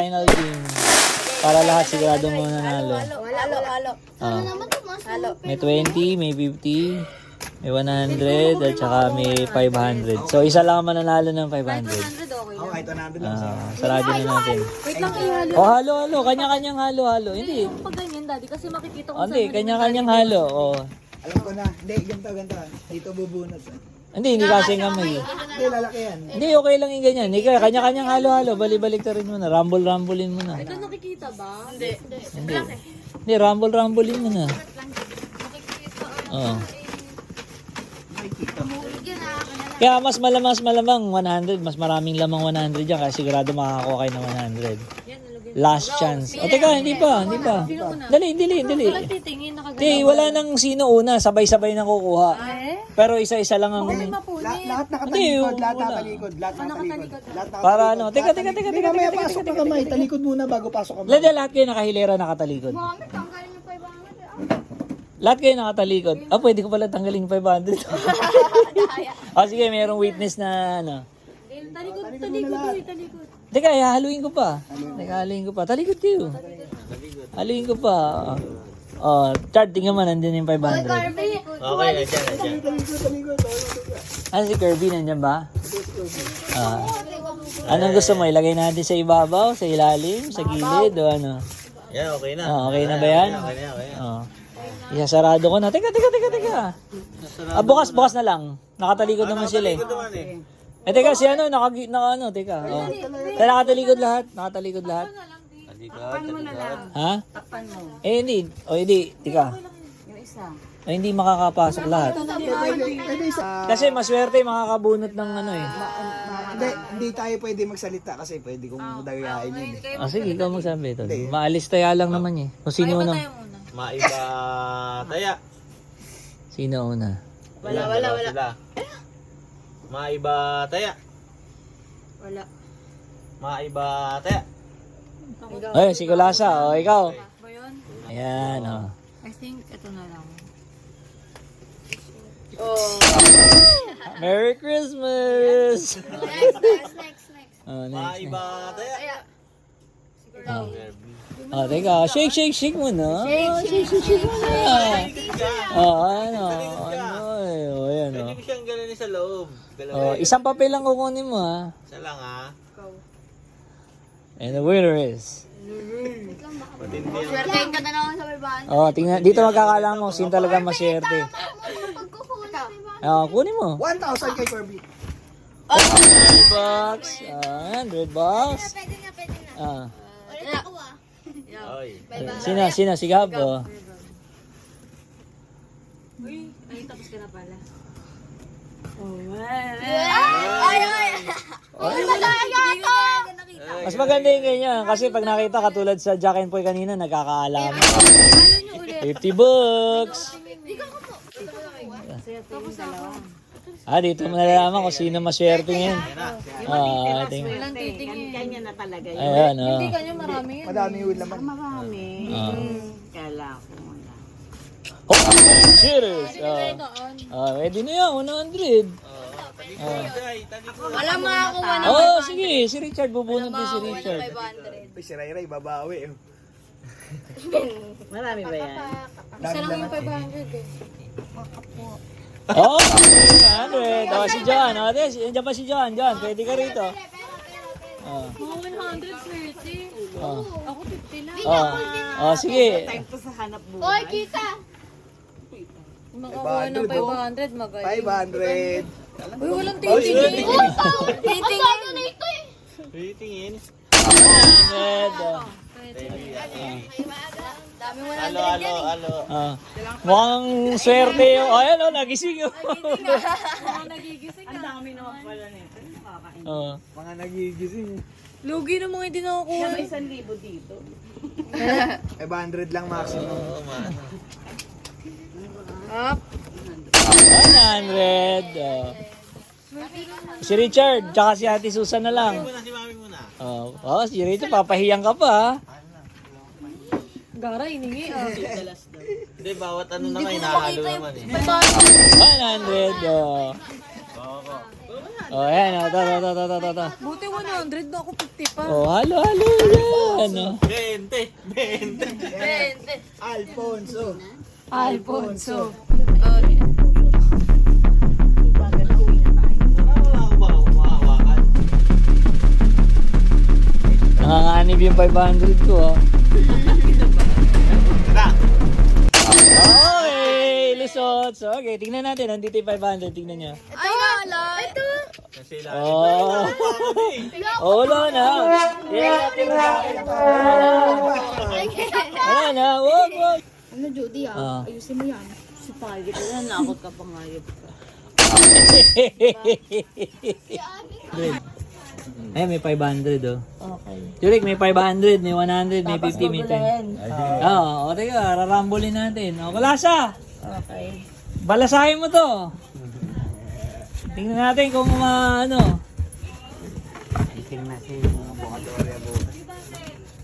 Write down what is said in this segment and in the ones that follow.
final game. Para lahat sigurado mo nanalo. Halo. May 20, may 50, may 100, at saka may 500. So, isa lang ang mananalo ng 500. Okay Oh, lang. ito natin lang siya. Sarado na natin. Wait lang, ihalo. Oh, halo. Kanya-kanyang halo. Hindi. Pag ganyan, daddy, kasi makikita ko Oh, hindi. Kanya-kanyang halo. Oh. Alam ko na. Hindi, ganito. Dito bubunot. Hindi kasi nga may. Hindi, lalaki yan. Hindi, okay lang yung ganyan. Hindi, kanya-kanyang halo. Balik-balik ka rin mo na. Rumble-rumblein mo na. Ito nakikita ba? Hindi. Hindi, rumble-rumblein mo na. Oo. Kaya mas malamang 100. Mas maraming lamang 100 dyan. Kaya sigurado makakakuha kayo ng 100. Last chance. O teka, hindi pa. Dali. Titingin, nakagalaw. Hindi, wala nang sino una. Sabay-sabay na kukuha. Pero isa-isa lang ang... Lahat Hindi, nakatalikod. Lahat wala. nakatalikod. Lahat nakatalikod. Para ano. Teka. Hindi, mamaya pasok ka kamay. Talikod muna bago pasok ka. Lahat kayo nakahilera nakatalikod. Lahat kayo nakatalikod. Pwede ko pala tanggalin yung 500. Sige, mayroong witness na ano. Talikod. Teka, haluin ko pa. Talikod kayo. Haluin ko pa. Chart, tingnan mo, nandun yung 500. Okay, nandiyan. Si Kirby, nandyan ba? Anong gusto mo? Ilagay natin sa ibabaw, sa ilalim, sa gilid, o ano? Yan, okay na. Okay na ba yan? Okay na. Isasarado ko na. Teka. Bukas na lang. Nakatalikod naman sila eh. Teka, si ano, teka. Nakatalikod lahat. Talikod. Ha? Hindi. Teka. Yung isa. Hindi makakapasok lahat. Pwede isa. Kasi maswerte makakabunot ng ano eh. Hindi tayo pwede magsalita kasi pwede kong dagayain yun eh. Sige, ikaw magsabi. Tol. Maalis taya lang naman eh. Kung sino una. Maiba taya. Sino una? Wala. Maiba taya. Wala. Maiba taya. Ay, si Kulasa. Ikaw. Ba yun? Ayan, I think ito na lang. Merry Christmas! Next. Next. Maiba taya. Teka. Shake muna. Shake muna. Ano? Ayan, Pwede ko siyang gano'n sa loob. Dalawa. Isang papel lang kukunin mo, ha? Isa lang ha. And the winner is... Matindi yan. Swertein ka na naman sa may Tingnan. Dito magkakalang mo. Sino talaga maswerte. Kunin mo. 1,000 kay Kirby. $100. $100. Pwede na. Ulit ako Oy. Sino? Si Gabo. Uy, ay tapos ka na pala. Mas maganda yung ganyan. Kasi pag nakita katulad sa Jack and Poy kanina, nagkakaalaman. $50. Dito mo nalalaman kung sino maswerte ngayon. Ilang titingin. Kanya na talaga yun. Ayan, Hindi kanya marami yan. Madami yung laman. Marami. Kala ko na. Cheers! Pwede na yan, 100. Wala makakuha na Sige, si Richard, bubunod din si Richard. 500. Si Ray, babawi. Marami ba yan? Isa lang yung 500 eh. 100. Si John. Nandiyan pa si John. John, pwede ka rito. Mga 100 swerte. Ako 50 lang. Sige. Time to sa hanap buhay. Oy, kita! Makakuha ng 500, magaling. 500. Uy, walang titingin. Titingin. Tingin. 100. Dami mo Alo. Mukhang swerte yung... Ayan, nagising yun. nagigising Ang dami naman pala nito. Nakakain. Mga nagigising. Lugi na mga hindi nakakuha. May 1,000 dito. 500 lang maximum. Up. 100. Si Richard, tsaka si Ate Susan na lang. Si mami muna. Si Richard, papahiyang ka pa, ha? Gara, iningi ah. Hindi, bawat ano na kayo nahalo naman eh. 100. Ayan, ito. Buti 100 na ako 50 pa. Halo. Ano? 20. Alfonso. Alfonso. Wala ako mahawakan. Nanganganib yung 500 ko ah. Na! Okay, Lisot. So, okay, tingnan natin. Nandito yung 500. Tingnan nyo. Ay, wala. Ito. Kasi Oh. Oh, wala na. Yeah, wala na. Wag, wag. Ano, Judy, Ah. ayusin mo yan. Si Pagit na nakot ka pa ngayop ka. Ay, may 500 oh. Okay. Jurik, may 500, may 100, may 50, may 10. Oo, o teka, rarambulin natin. O, kalasa! Okay. Balasahin mo to. Tingnan natin kung ano.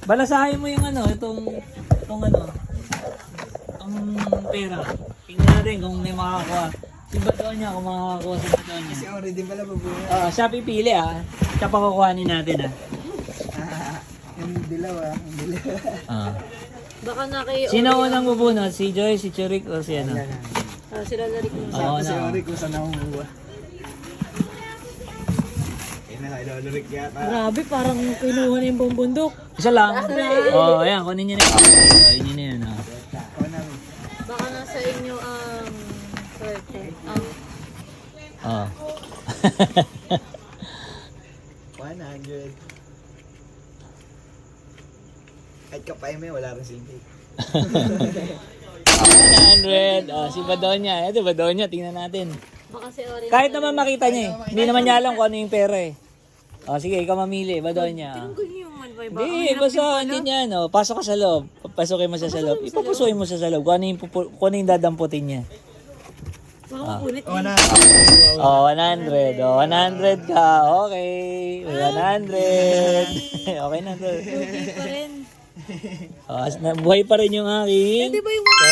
Balasahin mo yung ano, itong ano, itong pera. Tingnan natin kung may makakakuha. Si Badonya, kung makakakuha si Badonya. Si Ori din pala babuhay. Siya pipili Siya pa kukuhanin natin Yung dilaw yung dilaw. Baka na kayo. Sino unang bubunot? Si Joy, si Churik, o si ano? Sila na rin. Oo Si na. Ori kung saan nakukuha. Ayun na, ilolurik yata. Grabe, parang kinuha na yung buong bundok. Isa lang. Ayan, kunin niyo na yun. Kunin niyo na yun. Ako na. Baka nasa inyo ang swerte. Oh. 100. Kahit kapay mo, wala rin silbi. 100. Si Badonya. Ito, Badonya. Tingnan natin. Baka si Ori. Kahit naman makita niya Hindi naman niya alam kung ano yung pera sige, ikaw mamili. Badonya. Ganyan yung malbay ba? Hindi, basta hindi niya, pasok ka sa loob. Papasukin mo siya sa loob. Ipapasukin mo siya sa loob. Kung ano yung dadamputin niya. Baka mapunit. O na. 100. 100 ka. Okay. 100. Okay na to. Lugi pa rin. Buhay pa rin yung aking. Di ba yung mga